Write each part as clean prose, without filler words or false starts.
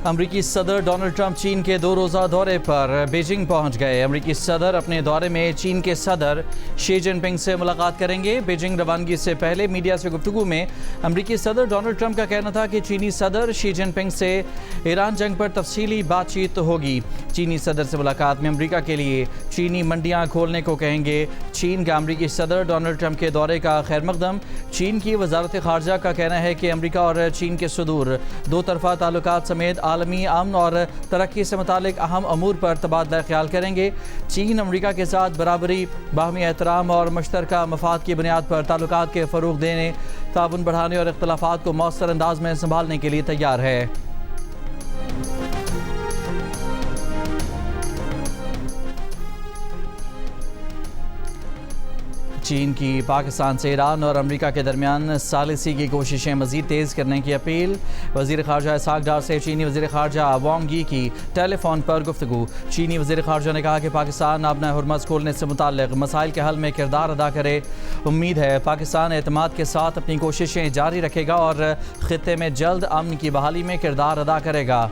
अमरीकी सदर Donald Trump चीन के 2 रोज़ा दौरे पर बीजिंग पहुंच गए। अमरीकी सदर अपने दौरे में चीन के सदर शी जिनपिंग से मुलाकात करेंगे। बीजिंग रवानगी से पहले मीडिया से गुफ्तगू में अमरीकी सदर डोनाल्ड ट्रंप का कहना था कि चीनी सदर शी जिनपिंग से ईरान जंग पर तफसीली बातचीत होगी। चीनी सदर से मुलाकात में अमरीका के लिए चीनी मंडियाँ खोलने को कहेंगे। चीन का अमरीकी सदर डोनाल्ड ट्रंप के दौरे का खैर मकदम। चीन की वजारत खारजा का कहना है कि अमरीका और चीन के सुदूर दो तरफा ताल्लुकात समेत आलमी अमन और तरक्की से मुतालिक अहम अमूर पर तबादला ख्याल करेंगे। चीन अमरीका के साथ बराबरी, बाहमी एहतराम और मुश्तरका मफाद की बुनियाद पर ताल्लुकात के फ़रोग़ देने, ताउन बढ़ाने और इख्तलाफात को मौसर अंदाज में संभालने के लिए तैयार है। चीन की पाकिस्तान से ईरान और अमरीका के दरमियान सालिसी की कोशिशें मज़ीद तेज़ करने की अपील। वज़ीर ख़ारजा इसहाक़ डार से चीनी वज़ीर ख़ारजा वांग यी की टेलीफोन पर गुफ्तगू। चीनी वज़ीर ख़ारजा ने कहा कि पाकिस्तान अपना हुर्मज़ खोलने से मुताल्लिक़ मसाइल के हल में किरदार अदा करे। उम्मीद है पाकिस्तान एतमाद के साथ अपनी कोशिशें जारी रखेगा और ख़ित्ते में जल्द अमन की बहाली में किरदार अदा करेगा।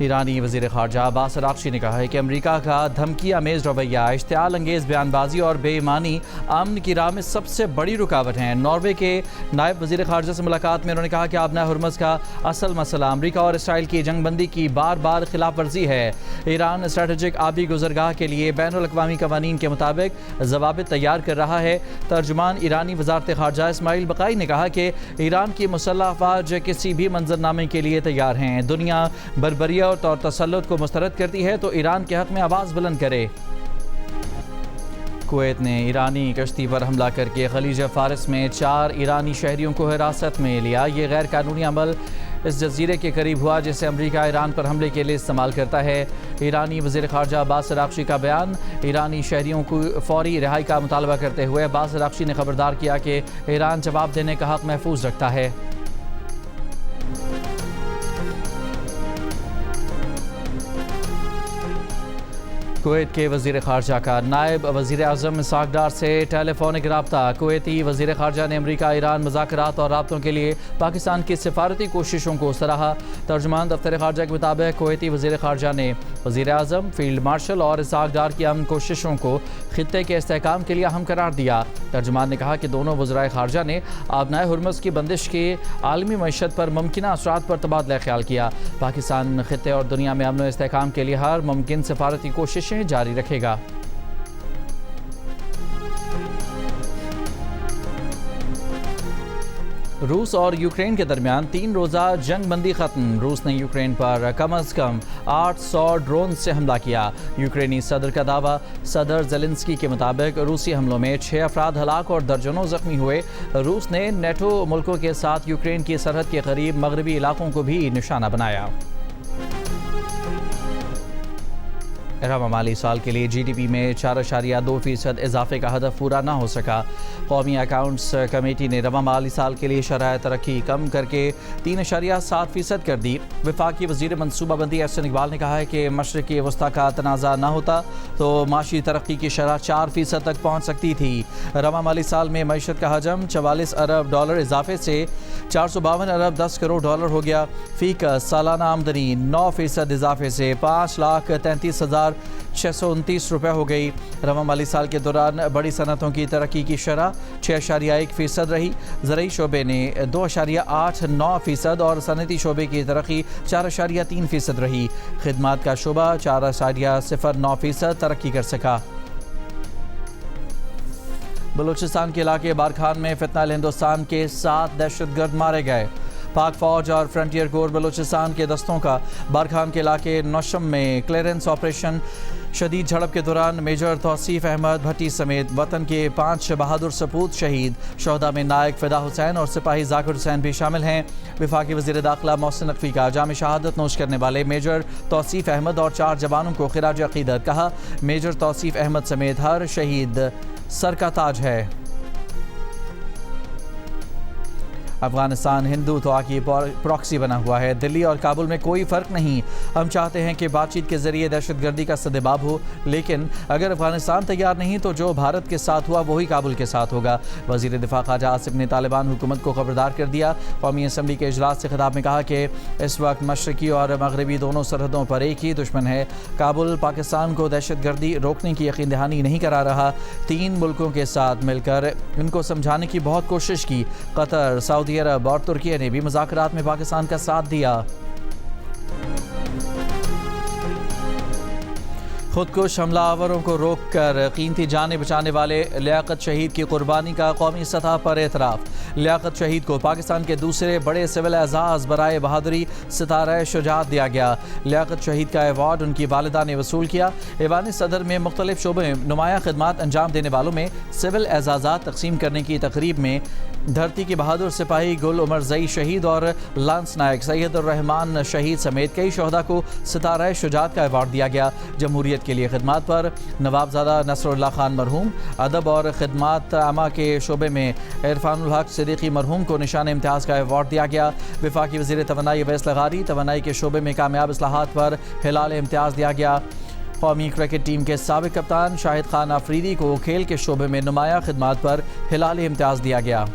ईरानी वज़ीर ख़ारजा अब्बास अराग़ची ने कहा है कि अमरीका का धमकी आमेज़ रवैया, इश्तिआल अंगेज़ बयानबाजी और बेईमानी अमन की राह में सबसे बड़ी रुकावट हैं। नॉर्वे के नायब वज़ीर ख़ारजा से मुलाकात में उन्होंने कहा कि आबना हुर्मज़ का असल मसला अमरीका और इसराइल की जंगबंदी की बार बार खिलाफ वर्जी है। ईरान स्ट्रेटेजिक आबी गुज़रगाह के लिए बैनुल अक़वामी क़वानीन के मुताबिक ज़वाबित तैयार कर रहा है। तर्जुमान ईरानी वज़ारत ख़ारजा इस्माइल बक़ाई ने कहा कि ईरान की मुसल्लह अफ़वाज किसी भी मंजरनामे के लिए तैयार हैं। दुनिया बर्बरियत और तसल्लुत को मुस्तरद करती है तो ईरान के हक़ में आवाज़ बुलंद करे। कुवैत ने ईरानी कश्ती पर हमला करके खलीज फ़ारिस में 4 ईरानी शहरियों को हिरासत में लिया। ये गैर कानूनी अमल इस जजीरे के करीब हुआ जिसे अमरीका ईरान पर हमले के लिए इस्तेमाल करता है। ईरानी वज़ीर ख़ारजा अब्बास अराग़ची का बयान। ईरानी शहरियों को फ़ौरी रिहाई का मुतालबा करते हुए अब्बास अराग़ची ने खबरदार किया कि ईरान जवाब देने का हक़ महफूज रखता है। कुवैत के वज़ीर ख़ारजा का नायब वज़ीर आज़म इसहाक़ डार से टेलीफोनिक रब्ता। कुवैती वज़ीर ख़ारजा ने अमरीका ईरान मुज़ाकरात और राब्तों के लिए पाकिस्तान की सिफारती कोशिशों को सराहा। तर्जुमान दफ्तर ख़ारजा के मुताबिक कुवैती वज़ीर ख़ारजा ने वज़ीर आज़म, फील्ड मार्शल और इसहाक़ डार की अमन कोशिशों को ख़ित्ते के इस्तेहकाम के लिए अहम करार दिया। तर्जुमान ने कहा कि दोनों वज़राए ख़ारजा ने आबनाए हुर्मज़ की बंदिश के आलमी मईशत पर मुमकिना असरात पर तबादला ख्याल किया। पाकिस्तान ख़ित्ते और दुनिया में अमन इस्तेहकाम के लिए हर मुमकिन सिफारती कोशिशें जारी रखेगा। रूस और यूक्रेन के दरमियान 3 रोज़ा जंग बंदी ख़त्म। रूस ने यूक्रेन पर कम अज़ कम 800 ड्रोन से हमला किया। यूक्रेनी सदर का दावा। सदर ज़ेलेंस्की के मुताबिक रूसी हमलों में 6 अफराद हलाक और दर्जनों ज़ख्मी हुए। रूस ने नेटो मुल्कों के साथ यूक्रेन की सरहद के करीब मगरबी इलाकों को भी निशाना बनाया। रवा माली साल के लिए GDP में 4.2% इजाफे का हदफ पूरा ना हो सका। कौमी अकाउंट्स कमेटी ने रवा माली साल के लिए शरह तरक्की कम करके 3.7% कर दी। वफाकी वज़ीर मनसूबाबंदी एहसन इकबाल ने कहा है कि मशरक़ी वस्ता का तनाज़ा ना होता तो माशी तरक्की की शरह 4% तक पहुँच सकती थी। रवा माली साल में मईशत का हजम $44 अरब इजाफे से 452 अरब 10 करोड़ डॉलर हो गया। फ़ीकस सालाना आमदनी 9% इजाफे से 5,33,629 रुपये हो गई। रवा माली साल के दौरान बड़ी सनतों की तरक्की की शरह 6.1% रही। ज़रई शोबे ने 2.89% और सनती शोबे की तरक्की 4.3% रही। खिदमात का शोबा 4.09% तरक्की कर सका। बलूचिस्तान के इलाके बारखान में फितनाल हिंदुस्तान के 7 दहशतगर्द मारे गए। पाक फौज और फ्रंटियर कोर बलूचिस्तान के दस्तों का बारखान के इलाके नौशम में क्लियरेंस ऑपरेशन। शदीद झड़प के दौरान मेजर तौसीफ अहमद भट्टी समेत वतन के 5 बहादुर सपूत शहीद। शोहदा में नायक फ़िदा हुसैन और सिपाही जाकिर हुसैन भी शामिल हैं। वफाकी वज़ीर दाखिला मोहसिन नकवी का जाम शहादत नोश करने वाले मेजर तौसीफ अहमद और 4 जवानों को खिराज अक़ीदत। कहा, मेजर तौसीफ अहमद समेत हर शहीद सर का ताज है। अफगानिस्तान हिंदुत्व की प्रॉक्सी बना हुआ है। दिल्ली और काबुल में कोई फ़र्क नहीं। हम चाहते हैं कि बातचीत के जरिए दहशतगर्दी का सद्देबाब हो, लेकिन अगर अफगानिस्तान तैयार नहीं तो जो भारत के साथ हुआ वही काबुल के साथ होगा। वज़ीर दिफा ख्वाजा आसिफ ने तालिबान हुकूमत को खबरदार कर दिया। कौमी असम्बली के इजलास से खिताब में कहा कि इस वक्त मशरकी और मगरबी दोनों सरहदों पर एक ही दुश्मन है। काबुल पाकिस्तान को दहशतगर्दी रोकने की यकीन दहानी नहीं करा रहा। 3 मुल्कों के साथ मिलकर इनको समझाने की बहुत कोशिश की। कतर, सऊदी अरब और तुर्की ने भी मुज़ाकरात में पाकिस्तान का साथ दिया। खुदकुश हमलावरों को रोककर कीमती जानें बचाने वाले लियाकत शहीद की कुर्बानी का कौमी सतह पर एतराफ़। लियाकत शहीद को पाकिस्तान के दूसरे बड़े सिविल एजाज़ बराए बहादुरी सितारा शुजात दिया गया। लियाकत शहीद का अवार्ड उनकी वालिदा ने वसूल किया। ऐवान सदर में मुख्तलिफ शोबों में नुमाया खिदमात अंजाम देने वालों में सिविल एजाज़ात तकसीम करने की तकरीब में धरती की बहादुर सिपाही गुल उमर जई शहीद और लांस नायक सैयद-उर-रहमान शहीद समेत कई शोहदा को सितारा शुजात का अवार्ड दिया गया। जमहूरियत के लिए खिदमात पर नवाबजादा नसरुल्लाह खान मरहूम, अदब और खिदमात आमा के शोबे में इरफानुल हक सिद्दीकी मरहूम को निशान इम्तियाज़ का अवार्ड दिया गया। वफाकी वज़ीर तवानाई अवैस लगारी तवानाई के शोबे में कामयाब इस्लाहात पर हिलाल इम्तियाज़ दिया गया। कौमी क्रिकेट टीम के साबिक कप्तान शाहिद खान आफरीदी को खेल के शोबे में नुमाया खिदमात पर हिलाल इम्तियाज़ दिया गया।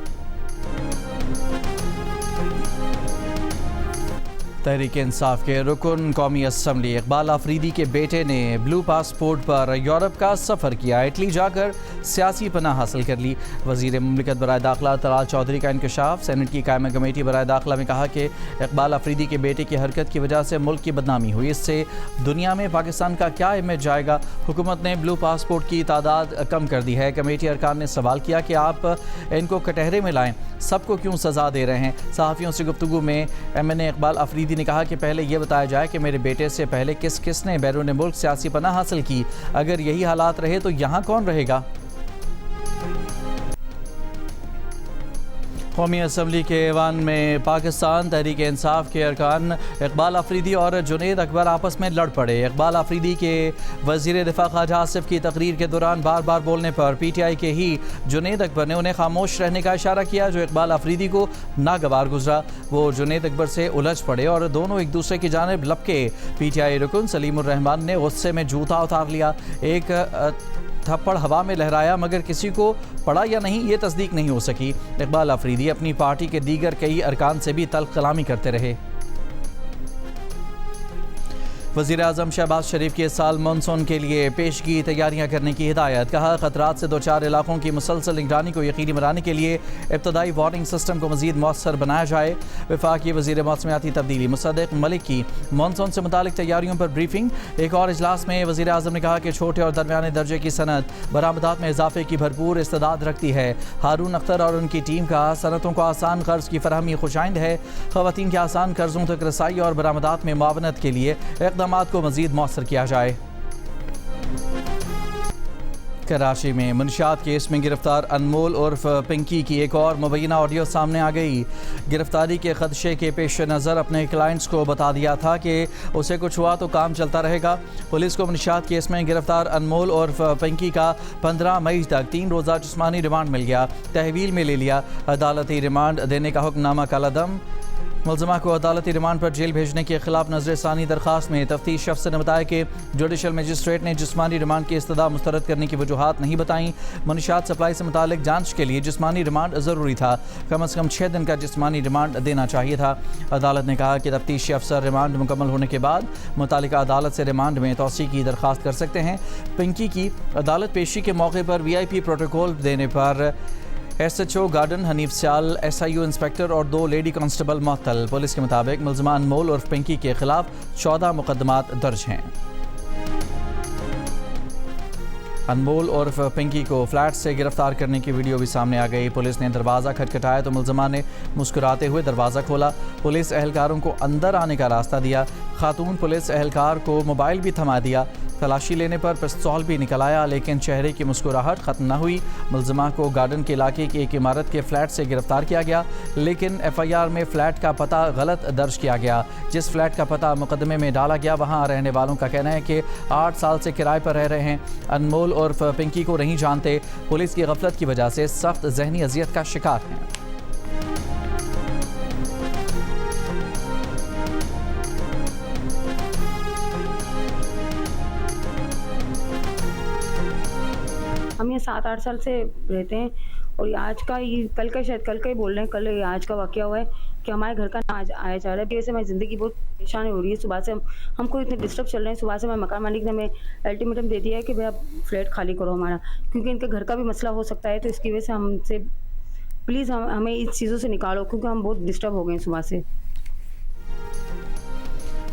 तहरीक इंसाफ के रुकन कौमी असम्बली इकबाल आफरीदी के बेटे ने ब्लू पासपोर्ट पर यूरोप का सफ़र किया। इटली जाकर सियासी पनाह हासिल कर ली। वज़ीर मुमलिकत बराए दाखिला तलाल चौधरी का इंकशाफ। सेनेट की कायम कमेटी बराए दाखिला में कहा कि इकबाल आफरीदी के बेटे की हरकत की वजह से मुल्क की बदनामी हुई। इससे दुनिया में पाकिस्तान का क्या इमेज जाएगा। हुकूमत ने ब्लू पासपोर्ट की तादाद कम कर दी है। कमेटी अरकान ने सवाल किया कि आप इनको कटहरे में लाएं, सबको क्यों सज़ा दे रहे हैं। सहाफ़ियों से गुफ्तगू में MNA इकबाल आफरीदी ने कहा कि पहले यह बताया जाए कि मेरे बेटे से पहले किस किस ने बैरून मुल्क सियासी पनाह हासिल की। अगर यही हालात रहे तो यहाँ कौन रहेगा। कौमी असम्बली के ऐवान में पाकिस्तान तहरीक इंसाफ के अरकान इकबाल आफरीदी और जुनैद अकबर आपस में लड़ पड़े। इकबाल आफरीदी के वज़ीर दिफा ख्वाजा आसिफ की तकरीर के दौरान बार बार बोलने पर PTI के ही जुनैद अकबर ने उन्हें खामोश रहने का इशारा किया, जो इकबाल आफरीदी को नागवार गुजरा। वो जुनैद अकबर से उलझ पड़े और दोनों एक दूसरे की जानिब लपके। PTI रुकन सलीमुर-रहमान ने गुस्से में जूता उतार लिया। एक थप्पड़ हवा में लहराया, मगर किसी को पड़ा या नहीं ये तस्दीक नहीं हो सकी। इकबाल आफरीदी अपनी पार्टी के दीगर कई अरकान से भी तल्ख कलामी करते रहे। वज़ीर आज़म शहबाज शरीफ की इस साल मानसून के लिए पेशगी तैयारियां करने की हिदायत। कहा खतरात से दो चार इलाकों की मुसलसल निगरानी को यकीनी बनाने के लिए इब्तदाई वार्निंग सिस्टम को मज़ीद मौसर बनाया जाए। वफाकी वज़ीर मौसमियाती तब्दीली मुसद्दिक मलिक की मानसून से मुतालिक तैयारियों पर ब्रीफिंग। एक और इजलास में वज़ीर आज़म ने कहा कि छोटे और दरमियाने दर्जे की सनत बरामदात में इजाफे की भरपूर इस्तेदाद रखती है। हारून अख्तर और उनकी टीम का सनतों को आसान कर्ज की फरहमी खुशाइंद है। ख़वातीन के आसान कर्जों तक रसाई और बरामदात में मुआवनत के लिए इक़दामात को मज़ीद मौसर किया जाए। कराची में मुनशियात केस में गिरफ्तार अनमोल उर्फ पिंकी की एक और मुबैना ऑडियो सामने आ गई। गिरफ्तारी के खदशे के पेश नज़र अपने क्लाइंट्स को बता दिया था कि उसे कुछ हुआ तो काम चलता रहेगा। पुलिस को मुनशियात केस में गिरफ्तार अनमोल उर्फ पिंकी का 15 मई तक 3 रोज़ा जिस्मानी रिमांड मिल गया। तहवील में ले लिया। अदालती रिमांड देने का हुक्मनामा कलअदम। मुलज़मा को अदालती रिमांड पर जेल भेजने के खिलाफ नजरसानी दरखास्त में तफ्तीश अफसर ने बताया कि जुडिशल मजिस्ट्रेट ने जिस्मानी रिमांड की इस्तदा मुस्तरद करने की वजूहात नहीं बताई। मुनशियात सप्लाई से मुतालिक जांच के लिए जिस्मानी रिमांड ज़रूरी था। कम से कम 6 दिन का जिस्मानी रिमांड देना चाहिए था। अदालत ने कहा कि तफ्तीशी अफसर रिमांड मुकम्मल होने के बाद मुतालिका अदालत से रिमांड में तौसी की दरखास्त कर सकते हैं। पिंकी की अदालत पेशी के मौके पर VIP प्रोटोकॉल देने पर SHO गार्डन हनीफ सियाल, SIU इंस्पेक्टर और 2 लेडी कांस्टेबल मुअत्तल। पुलिस के मुताबिक मुलज़मा अनमोल उर्फ पिंकी के खिलाफ 14 मुकदमात दर्ज हैं। अनमोल उर्फ पिंकी को फ्लैट से गिरफ्तार करने की वीडियो भी सामने आ गई। पुलिस ने दरवाज़ा खटखटाया तो मुलज़मा ने मुस्कुराते हुए दरवाज़ा खोला। पुलिस एहलकारों को अंदर आने का रास्ता दिया। खातून पुलिस एहलकार को मोबाइल भी थमा दिया। तलाशी लेने पर पिस्तौल भी निकल आया, लेकिन चेहरे की मुस्कुराहट ख़त्म न हुई। मुलज़मा को गार्डन के इलाके की एक इमारत के फ्लैट से गिरफ्तार किया गया, लेकिन FIR में फ़्लैट का पता गलत दर्ज किया गया। जिस फ्लैट का पता मुकदमे में डाला गया वहाँ रहने वालों का कहना है कि 8 साल से किराए पर रह रहे हैं। अनमोल उर्फ पिंकी को नहीं जानते। पुलिस की गफलत की वजह से सख्त जहनी अजियत का शिकार हैं। हम ये 7-8 साल से रहते हैं और ये आज का ये कल का शायद कल का ही बोल रहे हैं, कल ये आज का वाक़या हुआ है कि हमारे घर का ना आज आया जा रहा है। वैसे हमारी ज़िंदगी बहुत परेशान हो रही है। सुबह से हमको इतने डिस्टर्ब चल रहे हैं। सुबह से हमें मकान मालिक ने हमें अल्टीमेटम दे दिया है कि भई आप फ्लैट खाली करो हमारा, क्योंकि इनके घर का भी मसला हो सकता है। तो इसकी वजह से हमसे प्लीज़ हमें इस चीज़ों से निकालो, क्योंकि हम बहुत डिस्टर्ब हो गए हैं सुबह से।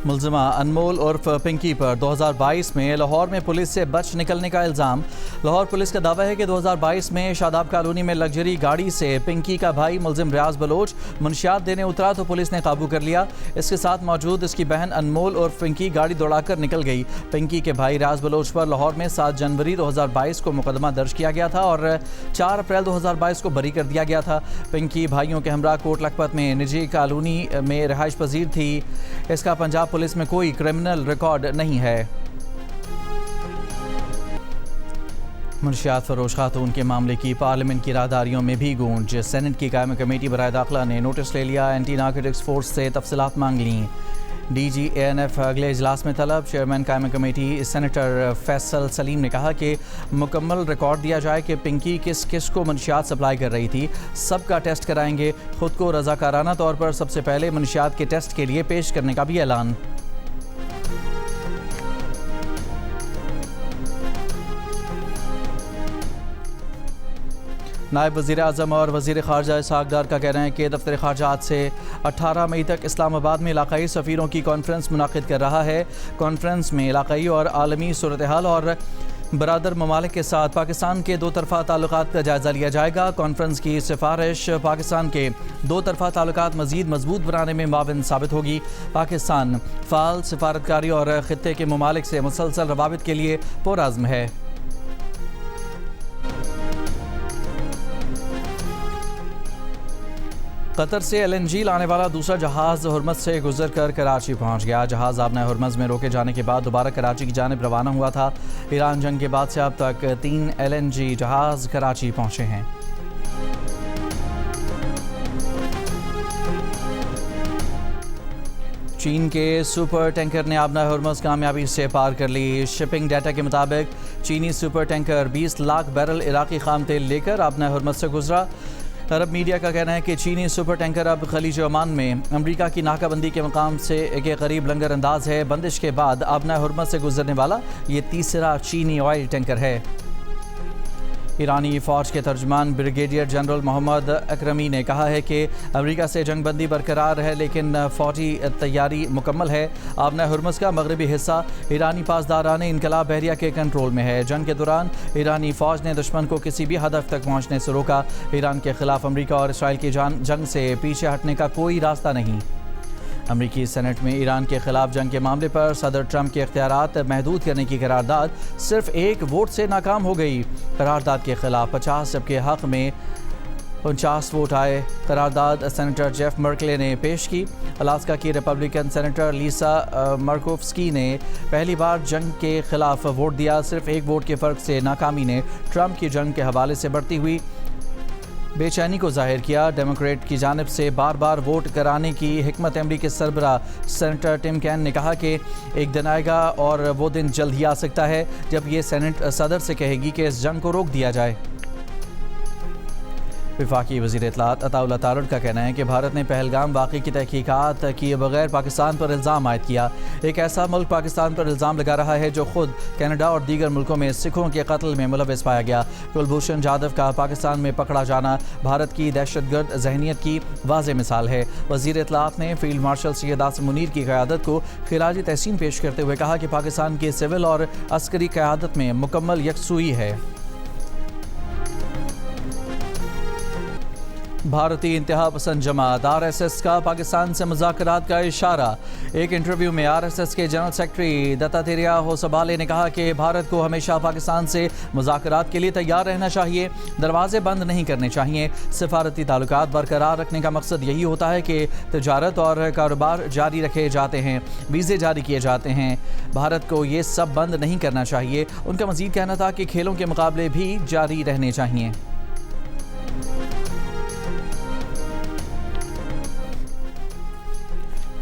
मुलजिमा अनमोल उर्फ पिंकी पर 2022 में लाहौर में पुलिस से बच निकलने का इल्ज़ाम। लाहौर पुलिस का दावा है कि 2022 में शादाब कॉलोनी में लग्जरी गाड़ी से पिंकी का भाई मुलजिम रियाज बलोच मुनशियात देने उतरा तो पुलिस ने काबू कर लिया। इसके साथ मौजूद इसकी बहन अनमोल उर्फ पिंकी गाड़ी दौड़ाकर निकल गई। पिंकी के भाई रियाज बलोच पर लाहौर में 7 जनवरी 2022 को मुकदमा दर्ज किया गया था और 4 अप्रैल 2022 को बरी कर दिया गया था। पिंकी भाइयों के हमरा कोट लखपत में निजी कॉलोनी में रिहाइश पजीर थी। इसका पंजाब पुलिस में कोई क्रिमिनल रिकॉर्ड नहीं है। मुनशियात फरोश खातून के मामले की पार्लियामेंट की राहदारियों में भी गूंज। सेनेट की कायम कमेटी बराए दाखिला ने नोटिस ले लिया। एंटी नारकोटिक्स फोर्स से तफसीलात मांग ली। DG ANF अगले इजलास में तलब। चेयरमैन कायम कमेटी सेनेटर फैसल सलीम ने कहा कि मुकम्मल रिकॉर्ड दिया जाए कि पिंकी किस किस को मनशियात सप्लाई कर रही थी। सबका टेस्ट कराएंगे। खुद को रजाकाराना तौर पर सबसे पहले मनशियात के टेस्ट के लिए पेश करने का भी ऐलान। नायब वज़ीर आज़म और वज़ीर ख़ारजा इसहाक़ डार का कहना है कि दफ्तर ख़ारजात से 18 मई तक इस्लामाबाद में इलाक़ाई सफ़ीरों की कॉन्फ्रेंस मुनाक़िद कर रहा है। कॉन्फ्रेंस में इलाक़ाई और आलमी सूरत हाल और बरादर ममालिक के साथ पाकिस्तान के 2 तरफ़ा ताल्लुकात का जायज़ा लिया जाएगा। कॉन्फ्रेंस की सिफारिश पाकिस्तान के 2 तरफ़ा ताल्लुकात मज़ीद मजबूत बनाने में माविन साबित होगी। पाकिस्तान फ़ाल सिफारतकारी और ख़ित्ते के ममालिक से मुसलसल रवाबित के लिए पुरअज़्म है। कतर से LNG लाने वाला दूसरा जहाज़ हुर्मज़ से गुजर कर कराची पहुँच गया। जहाज़ आबना हुर्मज़ में रोके जाने के बाद दोबारा कराची की जानिब रवाना हुआ था। ईरान जंग के बाद से अब तक 3 LNG जहाज़ कराची पहुँचे हैं। चीन के सुपर टैंकर ने आबना हुर्मज़ कामयाबी से पार कर ली। शिपिंग डाटा के मुताबिक चीनी सुपर टैंकर 20 लाख बैरल इराक़ी खाम तेल लेकर आबना हुर्मज़ से गुजरा। अरब मीडिया का कहना है कि चीनी सुपर टैंकर अब खलीज ओमान में अमरीका की नाकाबंदी के मकाम से के करीब लंगर अंदाज है। बंदिश के बाद आबना हुर्मज़ से गुजरने वाला ये तीसरा चीनी ऑयल टैंकर है। ईरानी फ़ौज के तर्जमान ब्रिगेडियर जनरल मोहम्मद अकरमी ने कहा है कि अमेरिका से जंगबंदी बरकरार है लेकिन फ़ौजी तैयारी मुकम्मल है। आबना हुर्मज़ का मगरबी हिस्सा ईरानी पासदारान इनकलाब बहरिया के कंट्रोल में है। जंग के दौरान ईरानी फ़ौज ने दुश्मन को किसी भी हदफ तक पहुँचने से रोका। ईरान के ख़िलाफ़ अमरीका और इसराइल की जंग से पीछे हटने का कोई रास्ता नहीं। अमरीकी सेनेट में ईरान के खिलाफ जंग के मामले पर सदर ट्रंप के इख्तियारात महदूद करने की करारदाद सिर्फ एक वोट से नाकाम हो गई। करारदाद के खिलाफ 50 जबकि हक़ में 49 वोट आए। करारदाद सेनेटर जेफ मर्कले ने पेश की। अलास्का की रिपब्लिकन सेनेटर लीसा मर्कोव्स्की ने पहली बार जंग के खिलाफ वोट दिया। सिर्फ एक वोट के फ़र्क से नाकामी ने ट्रंप की जंग के हवाले से बढ़ती हुई बेचैनी को जाहिर किया। डेमोक्रेट की जानिब से बार बार वोट कराने की हिकमत अमली के सरबरा सेनेटर टिम कैन ने कहा कि एक दिन आएगा और वो दिन जल्द ही आ सकता है जब ये सेनेट सदर से कहेगी कि इस जंग को रोक दिया जाए। वफाकी वज़ीर इत्तलात अताउल्लाह तारड़ का कहना है कि भारत ने पहलगाम वाक़े की तहकीकात किए बगैर पाकिस्तान पर इल्ज़ाम आयद किया। एक ऐसा मुल्क पाकिस्तान पर इल्ज़ाम लगा रहा है जो खुद कनाडा और दीगर मुल्कों में सिखों के कत्ल में मुलव्वस पाया गया। कुलभूषण जाधव का पाकिस्तान में पकड़ा जाना भारत की दहशतगर्द जहनीत की वाज़ेह मिसाल है। वज़ीर इत्तलात ने फील्ड मार्शल सैयद आसिम मुनीर की क़यादत को खिराजी तहसीन पेश करते हुए कहा कि पाकिस्तान की सिविल और अस्करी क़यादत में मुकम्मल यकसुई है। भारतीय इंतहा पसंद जमात RSS का पाकिस्तान से मुज़ाकरात का इशारा। एक इंटरव्यू में RSS के जनरल सेक्रेटरी दत्तात्रेय होसबाले ने कहा कि भारत को हमेशा पाकिस्तान से मुज़ाकरात के लिए तैयार रहना चाहिए, दरवाजे बंद नहीं करने चाहिए। सिफारती ताल्लुकात बरकरार रखने का मकसद यही होता है कि तजारत और कारोबार जारी रखे जाते हैं, वीज़े जारी किए जाते हैं। भारत को ये सब बंद नहीं करना चाहिए। उनका मज़ीद कहना था कि खेलों के मुकाबले भी जारी रहने चाहिए।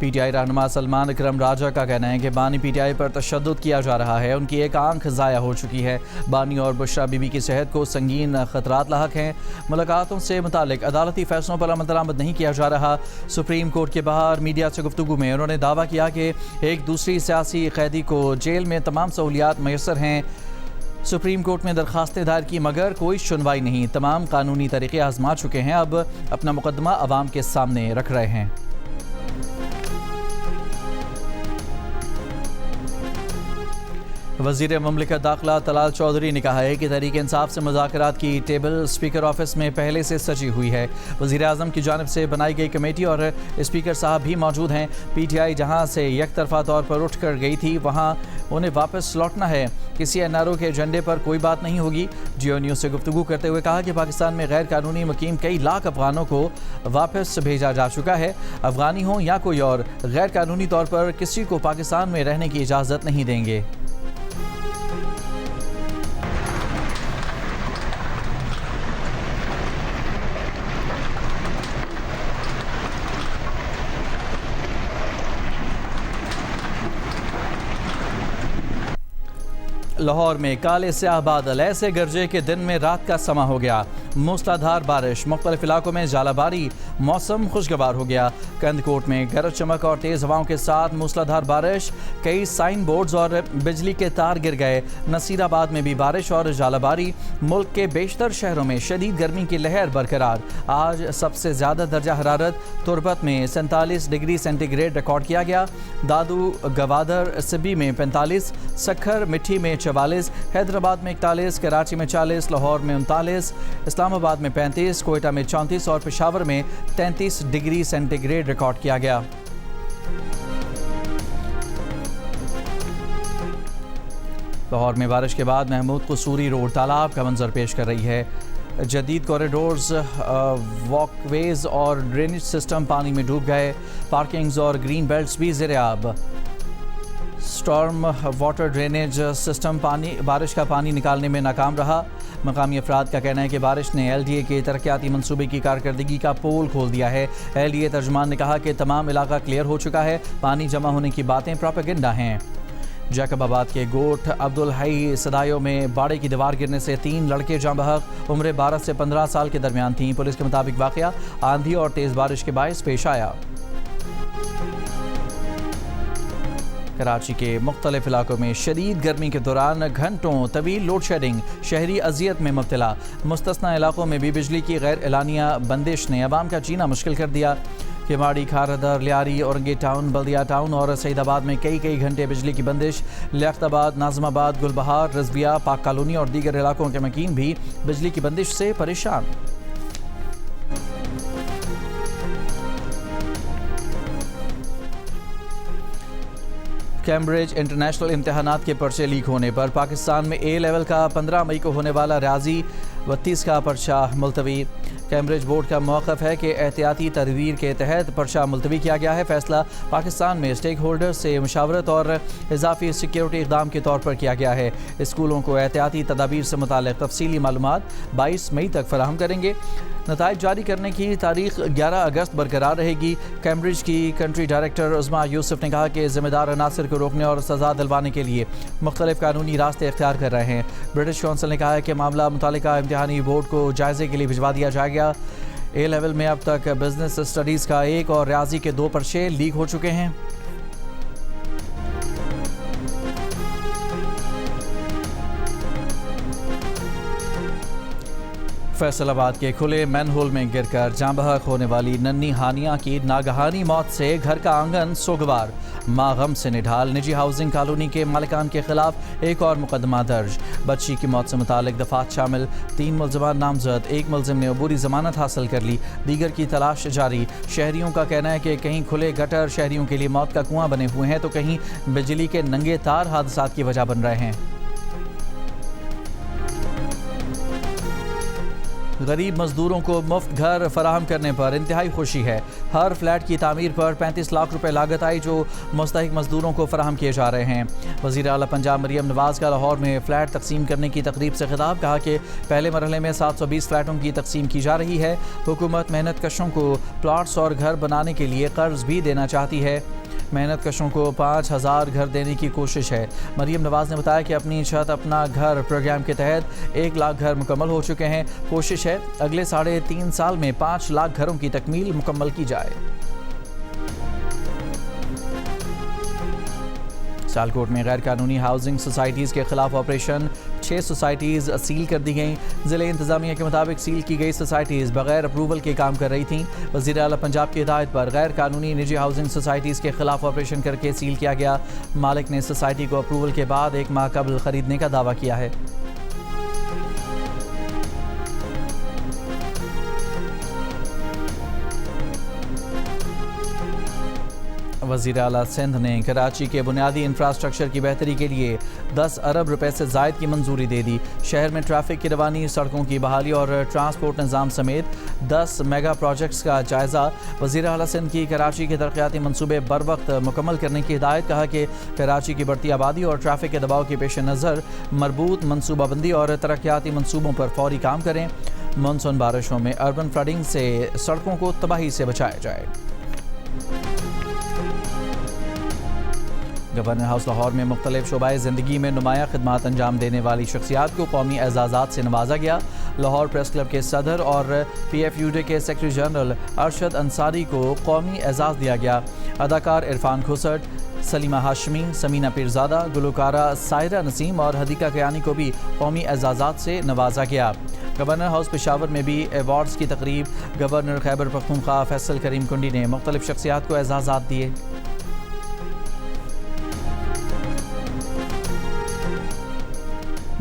पीटीआई रहनुमा सलमान अकरम राजा का कहना है कि बानी पीटीआई पर तशद्दुद किया जा रहा है। उनकी एक आंख ज़ाया हो चुकी है। बानी और बुशरा बीबी की सेहत को संगीन खतरात लाहक हैं। मुलाकातों से मुतालिक अदालती फैसलों पर अमल दरामद नहीं किया जा रहा। सुप्रीम कोर्ट के बाहर मीडिया से गुफ्तगू में उन्होंने दावा किया कि एक दूसरी सियासी कैदी को जेल में तमाम सहूलियात मैसर हैं। सुप्रीम कोर्ट में दरखास्तें दायर की मगर कोई सुनवाई नहीं। तमाम कानूनी तरीके आजमा चुके हैं, अब अपना मुकदमा अवाम के सामने रख रहे हैं। वज़ीर ममलिकत दाखिला तलाल चौधरी ने कहा है कि तहरीक इंसाफ से मुज़ाकरात की टेबल स्पीकर ऑफिस में पहले से सजी हुई है। वज़ीर आज़म की जानिब से बनाई गई कमेटी और स्पीकर साहब भी मौजूद हैं। पीटीआई जहां से यकतरफा तौर पर उठ कर गई थी वहां उन्हें वापस लौटना है। किसी एनआरओ के एजेंडे पर कोई बात नहीं होगी। जियो न्यूज़ से गुफ्तगू करते हुए कहा कि पाकिस्तान में गैर कानूनी मुकीम कई लाख अफगानों को वापस भेजा जा चुका है। अफगानी हो या कोई और, गैर कानूनी तौर पर किसी को पाकिस्तान में रहने की इजाज़त नहीं देंगे। लाहौर में काले स्याह बादल, ऐसे गरजे के दिन में रात का समा हो गया। मूसलाधार बारिश, मुख्तलिफ इलाकों में जालाबारी, मौसम खुशगवार हो गया। कंदकोट में गरज चमक और तेज़ हवाओं के साथ मूसलाधार बारिश, कई साइन बोर्ड्स और बिजली के तार गिर गए। नसीराबाद में भी बारिश और जालाबारी। मुल्क के बेशतर शहरों में शदीद गर्मी की लहर बरकरार। आज सबसे ज़्यादा दर्जा हरारत तुरबत में 47 डिग्री सेंटीग्रेड रिकॉर्ड किया गया। दादू गवादर सिबी में 45, सखर मिट्टी में 44, हैदराबाद में 41, कराची में 40, लाहौर में 39, इस्लामाबाद में 35, कोयटा में 34 और पेशावर में 33 डिग्री सेंटीग्रेड रिकॉर्ड किया गया। लाहौर में बारिश के बाद महमूद कसूरी रोड तालाब का मंजर पेश कर रही है। जदीद कॉरिडोर्स, वॉकवेज और ड्रेनेज सिस्टम पानी में डूब गए। पार्किंग्स और ग्रीन बेल्ट्स भी ज़ेर-ए-आब। स्टॉर्म वाटर ड्रेनेज सिस्टम बारिश का पानी निकालने में नाकाम रहा। मकामी अफराद का कहना है कि बारिश ने LDA के तरक्याती मनसूबे की कारकर्दगी का पोल खोल दिया है। LDA तर्जुमान ने कहा कि तमाम इलाका क्लियर हो चुका है। पानी जमा होने की बातें प्रोपेगेंडा हैं। जैकबाबाद के गोठ अब्दुल हई सदायों में बाड़े की दीवार गिरने से 3 लड़के जाँ बहक, उम्र 12 से 15 साल के दरमियान थीं। पुलिस के मुताबिक वाक़या आंधी और तेज़ बारिश के बायस पेश आया। कराची के मुख्तलिफ इलाकों में शदीद गर्मी के दौरान घंटों तवील लोड शेडिंग, शहरी अजियत में मुब्तला। मुस्तस्ना इलाकों में भी बिजली की गैर एलानिया बंदिश ने अवाम का जीना मुश्किल कर दिया। केमाड़ी, खारदर, लियारी, औरंगी टाउन, बल्दिया टाउन और सईदाबाद में कई घंटे बिजली की बंदिश। लियाकताबाद, नाजमाबाद, गुलबहार, रजबिया, पाक कॉलोनी और दीगर इलाकों के मकीन भी बिजली की बंदिश से परेशान। कैम्ब्रिज इंटरनेशनल इम्तहानात के पर्चे लीक होने पर पाकिस्तान में A लेवल का 15 मई को होने वाला रियाजी 32 का पर्चा मुलतवी। कैम्ब्रिज बोर्ड का मौक़िफ़ है कि एहतियाती तदबीर के तहत पर्चा मुलतवी किया गया है। फैसला पाकिस्तान में स्टेक होल्डर से मुशावरत और इजाफी सिक्योरिटी इक़दाम के तौर पर किया गया है। स्कूलों को एहतियाती तदाबीर से मुताल्लिक़ तफसीली मालूमात 22 मई तक फराहम करेंगे। नताइज जारी करने की तारीख 11 अगस्त बरकरार रहेगी। कैम्ब्रिज की कंट्री डायरेक्टर उज़मा यूसुफ ने कहा कि ज़िम्मेदार अनासर को रोकने और सज़ा दिलवाने के लिए मुख्तलिफ कानूनी रास्ते इख्तियार कर रहे हैं। ब्रिटिश कौंसिल ने कहा है कि मामला मुतालिका इम्तिहानी बोर्ड को जायज़े के लिए भिजवा दिया जाएगा। A लेवल में अब तक बिजनेस स्टडीज़ का 1 और रियाजी के 2 पर्चे लीक हो चुके हैं। फैसलाबाद के खुले मैनहोल में गिरकर जाँ बहक होने वाली नन्ही हानिया की नागहानी मौत से घर का आंगन सोगवार। माँ गम से निढाल। निजी हाउसिंग कॉलोनी के मालिकान के खिलाफ एक और मुकदमा दर्ज। बच्ची की मौत से मुतालिक दफात शामिल 3 मुलजमान नामजद। एक मुलजिम ने अबूरी जमानत हासिल कर ली, दीगर की तलाश जारी। शहरियों का कहना है कि कहीं खुले गटर शहरियों के लिए मौत का कुआं बने हुए हैं तो कहीं बिजली के नंगे तार हादसात की वजह बन रहे हैं। गरीब मजदूरों को मुफ्त घर फराहम करने पर इंतहाई खुशी है। हर फ्लैट की तामीर पर 35 लाख रुपए लागत आई जो मुस्तहिक मजदूरों को फराहम किए जा रहे हैं। वज़ीर आला पंजाब मरियम नवाज़ का लाहौर में फ्लैट तकसीम करने की तकरीब से खिताब, कहा कि पहले मरहले में 720 फ्लैटों की तकसीम की जा रही है। हुकूमत मेहनत कशों को प्लाट्स और घर बनाने के लिए कर्ज भी देना चाहती है। मेहनत कशों को 5000 घर देने की कोशिश है। मरियम नवाज़ ने बताया कि अपनी छत अपना घर प्रोग्राम के तहत 1 लाख घर मुकम्मल हो चुके हैं। कोशिश है अगले 3.5 साल में 5 लाख घरों की तकमील मुकम्मल की जाए। सियालकोट में गैर कानूनी हाउसिंग सोसाइटीज़ के खिलाफ ऑपरेशन, 6 सोसाइटीज़ सील कर दी गईं। ज़िले इंतज़ामिया के मुताबिक सील की गई सोसाइटीज़ बगैर अप्रूवल के काम कर रही थीं। वज़ीर आला पंजाब की हिदायत पर गैर कानूनी निजी हाउसिंग सोसाइटीज़ के खिलाफ ऑपरेशन करके सील किया गया। मालिक ने सोसाइटी को अप्रूवल के बाद 1 माह कबल खरीदने का दावा किया है। वज़ीर आला सिंध ने कराची के बुनियादी इंफ्रास्ट्रक्चर की बेहतरी के लिए 10 अरब रुपए से ज़ायद की मंजूरी दे दी। शहर में ट्रैफिक की रवानी, सड़कों की बहाली और ट्रांसपोर्ट निज़ाम समेत 10 मेगा प्रोजेक्ट्स का जायज़ा। वज़ीर आला सिंध की कराची के तरक्याती मनसूबे बर वक्त मुकम्मल करने की हिदायत, कहा कि कराची की बढ़ती आबादी और ट्रैफिक के दबाव के पेश नज़र मरबूत मनसूबाबंदी और तरक्याती मनसूबों पर फौरी काम करें। मानसून बारिशों में अर्बन फ्लडिंग से सड़कों को तबाही से बचाया जाए। गवर्नर हाउस लाहौर में मुख्तलिफ शोबाए ज़िंदगी में नुमाया खिदमात अंजाम देने वाली शख्सियात को कौमी एजाज़ात से नवाजा गया। लाहौर प्रेस क्लब के सदर और PFUD के सेक्रेटरी जनरल अरशद अंसारी को कौमी एजाज़ दिया गया। अदाकार इरफान खुसट, सलीमा हाशमी, समीना पीरजादा, गुलकारा साहिरा नसीम और हदीका कयानी को भी कौमी एजाज़ात से नवाजा गया। गवर्नर हाउस पेशावर में भी एवार्ड्स की तकरीब, गवर्नर खैबर पख्तूनख्वा फैसल करीम कुंडी ने मुख्तलिफ शख्सियात को एजाज़ात दिए।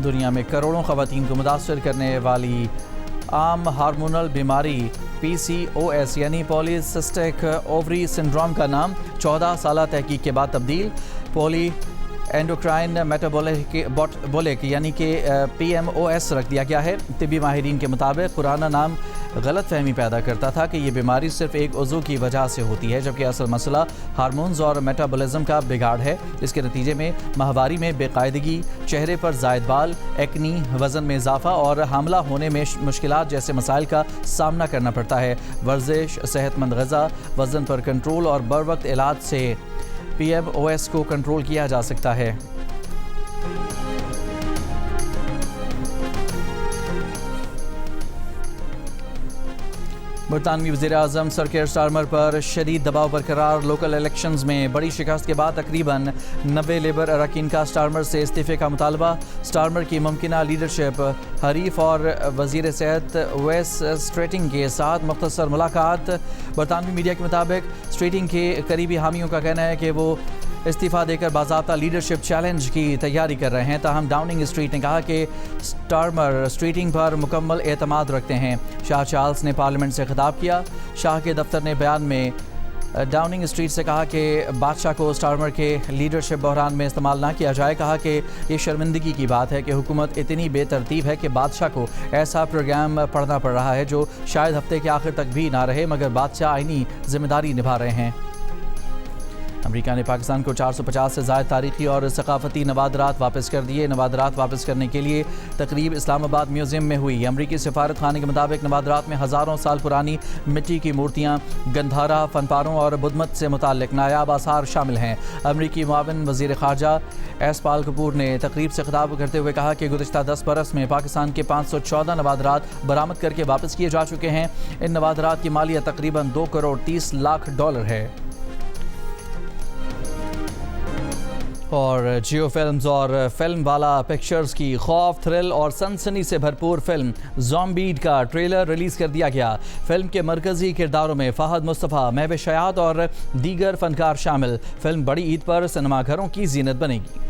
दुनिया में करोड़ों ख़वातीन को मुतासर करने वाली आम हार्मोनल बीमारी PCOS यानी पॉलीसिस्टिक ओवरी सिंड्रोम का नाम 14 साल तहकीक के बाद तब्दील पॉली एंडोक्राइन मेटाबॉलिक यानी कि PMOS रख दिया गया है। तिब्बी माहिरीन के मुताबिक पुराना नाम गलत फहमी पैदा करता था कि यह बीमारी सिर्फ एक उज़ू की वजह से होती है, जबकि असल मसला हार्मोन्स और मेटाबॉलिज्म का बिगाड़ है। इसके नतीजे में माहवारी में बेकायदगी, चेहरे पर ज़ायद बाल, एक्नी, वज़न में इजाफा और हामला होने में मुश्किलात जैसे मसाइल का सामना करना पड़ता है। वर्जिश, सेहतमंद ग़िज़ा, वज़न पर कंट्रोल और बर वक्त इलाज से PMOS को कंट्रोल किया जा सकता है। बरतानवी वज़ीर-ए-आज़म सर केयर स्टारमर पर शदीद दबाव बरकरार। लोकल इलेक्शंस में बड़ी शिकस्त के बाद तकरीबन 90 लेबर अरकान का स्टारमर से इस्तीफ़े का मुतालबा। स्टारमर की मुमकिना लीडरशिप हरीफ और वज़ीर सेहत वेस स्ट्रेटिंग के साथ मुख्तसर मुलाकात। बरतानवी मीडिया के मुताबिक स्ट्रेटिंग के करीबी हामियों का कहना है कि वो इस्तीफ़ा देकर बाज़ाब्ता लीडरशिप चैलेंज की तैयारी कर रहे हैं। ताहम डाउनिंग स्ट्रीट ने कहा कि स्टारमर स्ट्रीटिंग पर मुकम्मल एतमाद रखते हैं। शाह चार्ल्स ने पार्लियामेंट से खिताब किया। शाह के दफ्तर ने बयान में डाउनिंग स्ट्रीट से कहा कि बादशाह को स्टारमर के लीडरशिप बहरान में इस्तेमाल ना किया जाए। कहा कि ये शर्मिंदगी की बात है कि हुकूमत इतनी बेतरतीब है कि बादशाह को ऐसा प्रोग्राम पढ़ना पड़ रहा है जो शायद हफ्ते के आखिर तक भी ना रहे, मगर बादशाह आईनी जिम्मेदारी निभा रहे हैं। अमेरिका ने पाकिस्तान को 450 से ज़ायद तारीखी और सकाफती नवादरात वापस कर दिए। नवादरात वापस करने के लिए तकरीब इस्लामाबाद म्यूज़ियम में हुई। अमरीकी सफारत खाने के मुताबिक नवादरात में हज़ारों साल पुरानी मिट्टी की मूर्तियाँ, गंधारा, फनपारों और बुद्धमत से मुताल्लिक़ नायाब आसार शामिल हैं। अमरीकी मुआविन वज़ीर ख़ारजा एस पाल कपूर ने तकरीब से खिताब करते हुए कहा कि गुज़िश्ता 10 बरस में पाकिस्तान के 514 नवादरात बरामद करके वापस किए जा चुके हैं। इन नवादरात की मालियत तकरीबन $2 करोड़ 30 लाख है। और जियो फिल्म्स और फिल्म वाला पिक्चर्स की खौफ, थ्रिल और सनसनी से भरपूर फिल्म ज़ॉम्बीड का ट्रेलर रिलीज़ कर दिया गया। फिल्म के मरकज़ी किरदारों में फ़हद मुस्तफ़ा, महविश हयात और दीगर फ़नकार शामिल। फिल्म बड़ी ईद पर सिनेमाघरों की ज़ीनत बनेगी।